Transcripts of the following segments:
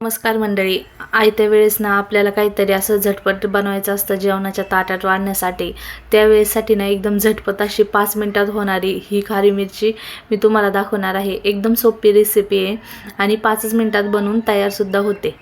नमस्कार मंडळी. आयत्या वेळेस ना आपल्याला काहीतरी असं झटपट बनवायचं असतं जेवणाच्या ताटात वाढण्यासाठी. त्यावेळेसाठी ना एकदम झटपट अशी 5 मिनिटात होणारी ही खारी मिरची मी तुम्हाला दाखवणार आहे. एकदम सोपी रेसिपी आहे आणि 5 मिनिटात बनवून तयारसुद्धा होते.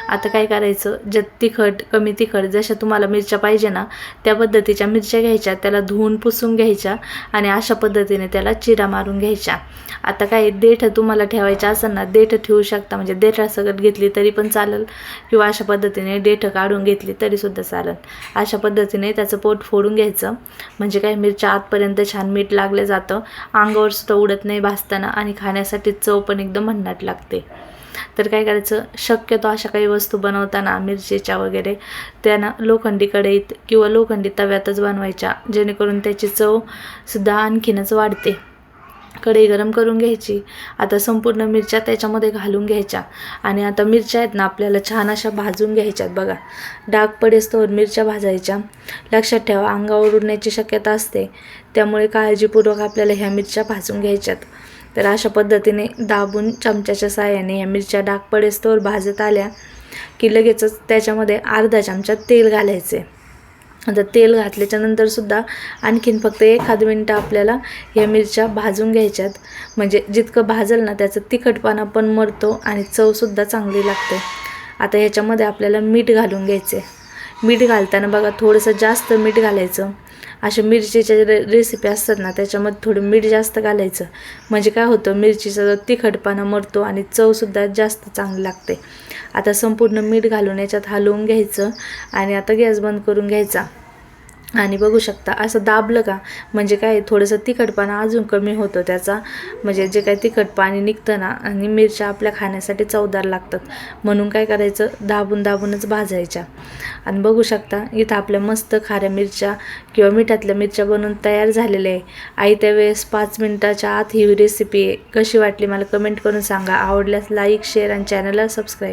आता काय करायचं, तिखट कमी तिखट जशा तुम्हाला मिरच्या पाहिजे ना त्या पद्धतीच्या मिरच्या घ्यायच्या, त्याला धुवून पुसून घ्यायच्या आणि अशा पद्धतीने त्याला चिरा मारून घ्यायच्या. आता काय देठ तुम्हाला ठेवायचं असेल ना देठ ठेवू शकता, म्हणजे देठासकट घेतली तरी पण चालेल किंवा अशा पद्धतीने देठ काढून घेतली तरीसुद्धा चालेल. अशा पद्धतीने त्याचं पोट फोडून घ्यायचं, म्हणजे काय मिरच्या आतपर्यंत छान मीठ लागलं जातं, अंगावर सुद्धा उडत नाही भाजताना आणि खाण्यासाठी चव पण एकदम भन्नाट लागते. तर काय करायचं, शक्यतो अशा काही वस्तू बनवताना मिरचीच्या वगैरे त्यांना लोखंडी कढईत किंवा लोखंडी तव्यातच बनवायच्या, जेणेकरून त्याची चवसुद्धा आणखीनच वाढते. कढई गरम करून घ्यायची. आता संपूर्ण मिरच्या त्याच्यामध्ये घालून घ्यायच्या आणि आता मिरच्या आहेत ना आपल्याला छान अशा भाजून घ्यायच्यात. बघा, डाग पडेस्तोवर मिरच्या भाजायच्या. लक्षात ठेवा, अंगावर उडण्याची शक्यता असते, त्यामुळे काळजीपूर्वक आपल्याला ह्या मिरच्या भाजून घ्यायच्यात. तर अशा पद्धतीने दाबून चमच्याच्या साहाय्याने ह्या मिरच्या डाग पडेस्तोवर भाजत आल्या की लगेचच त्याच्यामध्ये अर्धा चमचा तेल घालायचे. आता तेल घातल्याच्या नंतरसुद्धा आणखीन फक्त 1 मिनिटं आपल्याला ह्या मिरच्या भाजून घ्यायच्यात, म्हणजे जितकं भाजल ना त्याचं तिखटपणा पण मरतो आणि चवसुद्धा चांगली लागते. आता ह्याच्यामध्ये आपल्याला मीठ घालून घ्यायचे. मीठ घालताना बघा थोडंसं जास्त मीठ घालायचं. अशा मिरचीच्या रेसिपी असतात ना त्याच्यामध्ये थोडं मीठ जास्त घालायचं, म्हणजे काय होतं मिरचीचा जो तिखटपणा मरतो आणि चवसुद्धा जास्त चांगली लागते. आता संपूर्ण मीठ घालून याच्यात हलवून घ्यायचं आणि आता गॅस बंद करून घ्यायचा. आणि बघू शकता असं दाबलं का म्हणजे काय थोडंसं तिखटपणा अजून कमी होतो त्याचा, म्हणजे जे काही तिखट पाणी निघतं ना, आणि मिरच्या आपल्या खाण्यासाठी चवदार लागतात म्हणून काय करायचं, दाबूनच भाजायच्या. आणि बघू शकता इथं आपल्या मस्त खाऱ्या मिरच्या किंवा मिठातल्या मिरच्या बनवून तयार झालेल्या आहे. आई त्यावेळेस 5 मिनिटाच्या आत ही रेसिपी कशी वाटली मला कमेंट करून सांगा. आवडल्यास लाईक शेअर आणि चॅनलला सबस्क्राईब.